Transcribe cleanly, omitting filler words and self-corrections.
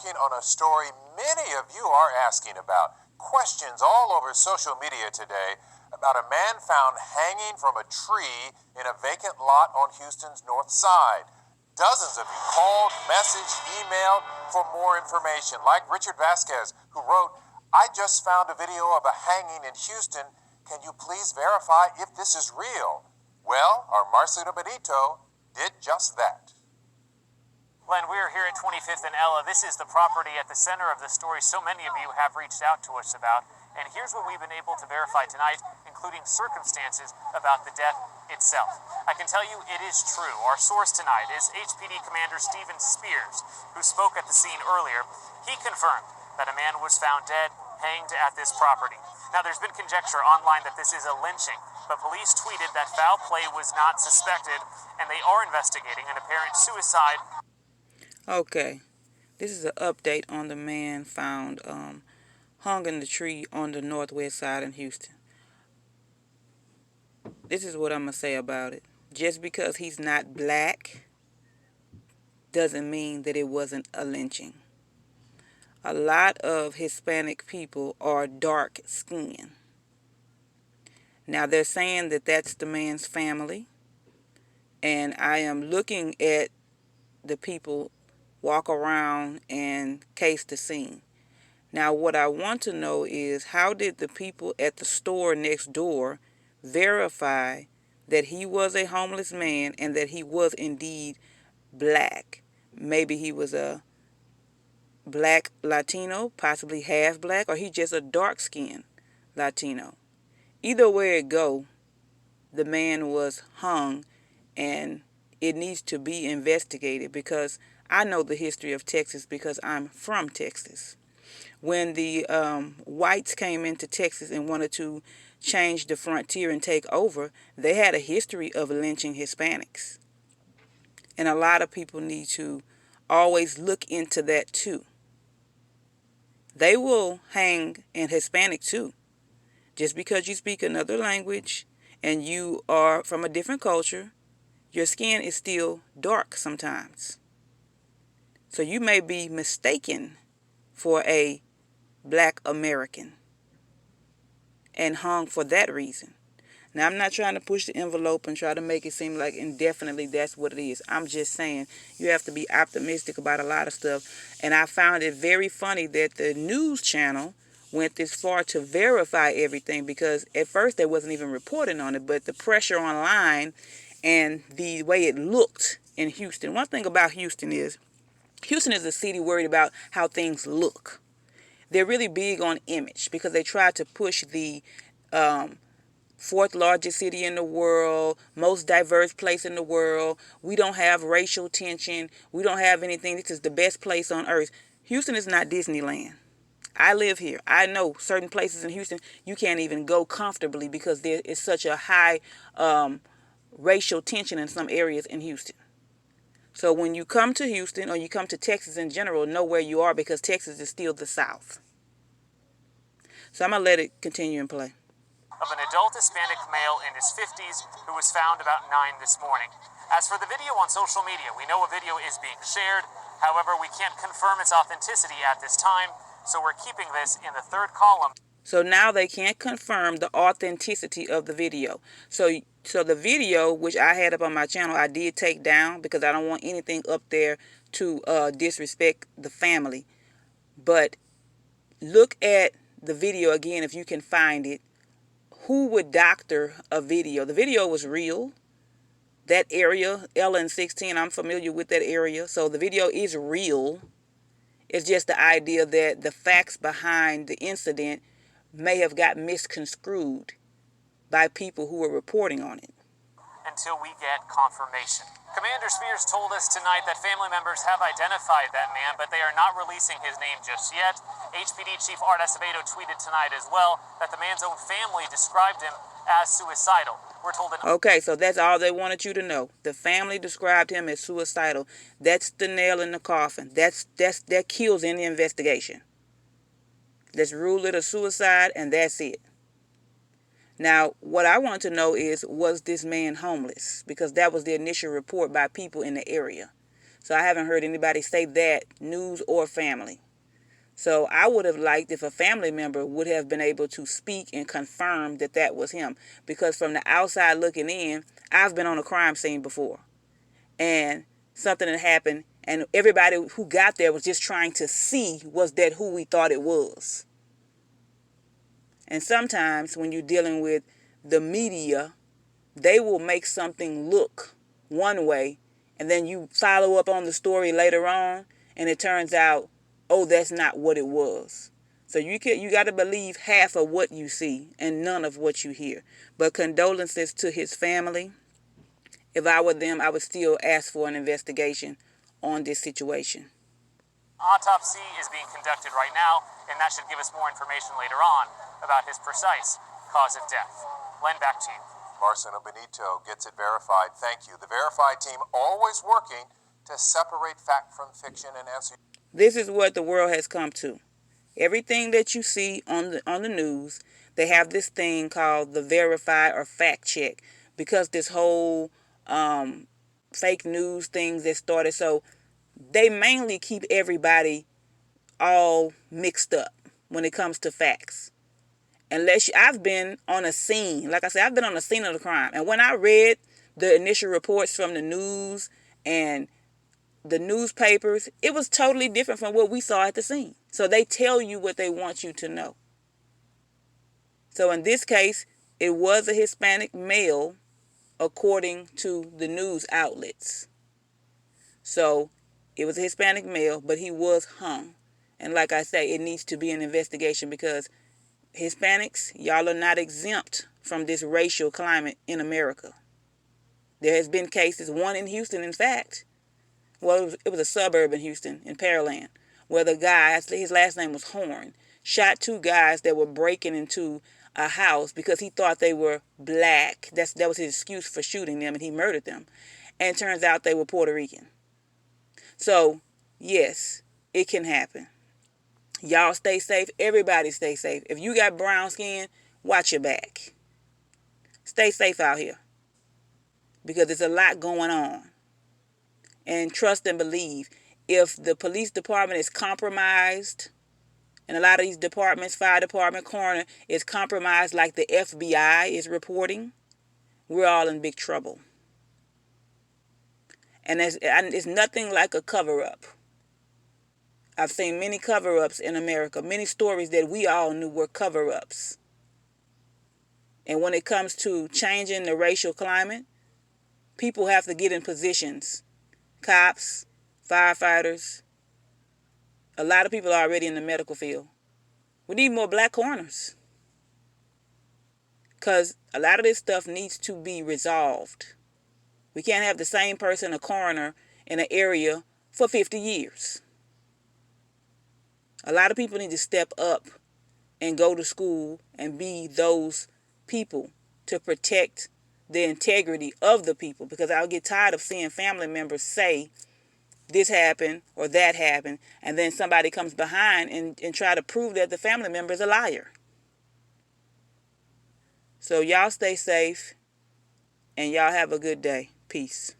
working on a story many of you are asking about. Questions all over social media today about a man found hanging from a tree in a vacant lot on Houston's north side. Dozens of you called, messaged, emailed for more information, like Richard Vasquez, who wrote, "I just found a video of a hanging in Houston. Can you please verify if this is real?" Well, our Marcelino Benito did just that. Len, we are here at 25th and Ella. This is the property at the center of the story so many of you have reached out to us about. And here's what we've been able to verify tonight, including circumstances about the death itself. I can tell you it is true. Our source tonight is HPD Commander Stephen Spears, who spoke at the scene earlier. He confirmed that a man was found dead, hanged at this property. Now, there's been conjecture online that this is a lynching, but police tweeted that foul play was not suspected, and they are investigating an apparent suicide. Okay, this is an update on the man found hung in the tree on the northwest side in Houston. This is what I'm going to say about it. Just because he's not black doesn't mean that it wasn't a lynching. A lot of Hispanic people are dark skinned. Now they're saying that that's the man's family, and I am looking at the people walk around and case the scene. Now what I want to know is, how did the people at the store next door verify that he was a homeless man and that he was indeed black? Maybe he was a black Latino, possibly half black, or he just a dark-skinned Latino. Either way it go, the man was hung, and it needs to be investigated, because I know the history of Texas because I'm from Texas. When the whites came into Texas and wanted to change the frontier and take over, they had a history of lynching Hispanics. And a lot of people need to always look into that too. They will hang an Hispanic too. Just because you speak another language and you are from a different culture, your skin is still dark sometimes. So you may be mistaken for a black American and hung for that reason. Now, I'm not trying to push the envelope and try to make it seem like indefinitely that's what it is. I'm just saying you have to be optimistic about a lot of stuff. And I found it very funny that the news channel went this far to verify everything, because at first they wasn't even reporting on it, but the pressure online and the way it looked in Houston. One thing about Houston is a city worried about how things look. They're really big on image because they try to push the fourth largest city in the world, most diverse place in the world. We don't have racial tension. We don't have anything. This is the best place on earth. Houston is not Disneyland. I live here. I know certain places in Houston you can't even go comfortably because there is such a high racial tension in some areas in Houston. So when you come to Houston, or you come to Texas in general, know where you are, because Texas is still the South. So I'm going to let it continue and play. Of an adult Hispanic male in his 50s who was found about 9 this morning. As for the video on social media, we know a video is being shared. However, we can't confirm its authenticity at this time, so we're keeping this in the third column. So now they can't confirm the authenticity of the video. So the video, which I had up on my channel, I did take down because I don't want anything up there to disrespect the family. But look at the video again if you can find it. Who would doctor a video? The video was real. That area, Ella and 16, I'm familiar with that area. So the video is real. It's just the idea that the facts behind the incident may have got misconstrued by people who were reporting on it. Until we get confirmation. Commander Spears told us tonight that family members have identified that man, but they are not releasing his name just yet. HPD Chief Art Acevedo tweeted tonight as well that the man's own family described him as suicidal. We're told that. Okay, so that's all they wanted you to know. The family described him as suicidal. That's the nail in the coffin. That kills any investigation. Let's rule it a suicide, and that's it. Now, what I want to know is, was this man homeless? Because that was the initial report by people in the area. So I haven't heard anybody say that, news or family. So I would have liked if a family member would have been able to speak and confirm that that was him. Because from the outside looking in, I've been on a crime scene before. And something had happened, and everybody who got there was just trying to see, was that who we thought it was. And sometimes when you're dealing with the media, they will make something look one way, and then you follow up on the story later on, and it turns out, oh, that's not what it was. So you got to believe half of what you see and none of what you hear. But condolences to his family. If I were them, I would still ask for an investigation on this situation. Autopsy is being conducted right now, and that should give us more information later on about his precise cause of death. Len, back to you. Marcelo Benito gets it verified. Thank you. The verified team always working to separate fact from fiction and answer. This is what the world has come to. Everything that you see on the news, they have this thing called the verify or fact check, because this whole fake news things that started. So they mainly keep everybody all mixed up when it comes to facts. I've been on a scene, like I said, I've been on the scene of the crime. And when I read the initial reports from the news and the newspapers, it was totally different from what we saw at the scene. So they tell you what they want you to know. So in this case, it was a Hispanic male, according to the news outlets. So it was a Hispanic male, but he was hung. And like I say, it needs to be an investigation, because Hispanics, y'all are not exempt from this racial climate in America. There has been cases, one in Houston, in fact. Well, it was a suburb in Houston, in Pearland, where the guy, his last name was Horn, shot two guys that were breaking into a house because he thought they were black. That was his excuse for shooting them, and he murdered them. And it turns out they were Puerto Rican. So, yes, it can happen. Y'all stay safe. Everybody stay safe. If you got brown skin, watch your back. Stay safe out here, because there's a lot going on. And trust and believe, if the police department is compromised, and a lot of these departments, fire department, coroner, is compromised like the FBI is reporting, we're all in big trouble. And it's nothing like a cover-up. I've seen many cover-ups in America, many stories that we all knew were cover-ups. And when it comes to changing the racial climate, people have to get in positions. Cops, firefighters, a lot of people are already in the medical field. We need more black coroners, because a lot of this stuff needs to be resolved. We can't have the same person, a coroner, in an area for 50 years. A lot of people need to step up and go to school and be those people to protect the integrity of the people, because I'll get tired of seeing family members say this happened or that happened, and then somebody comes behind and try to prove that the family member is a liar. So y'all stay safe, and y'all have a good day. Peace.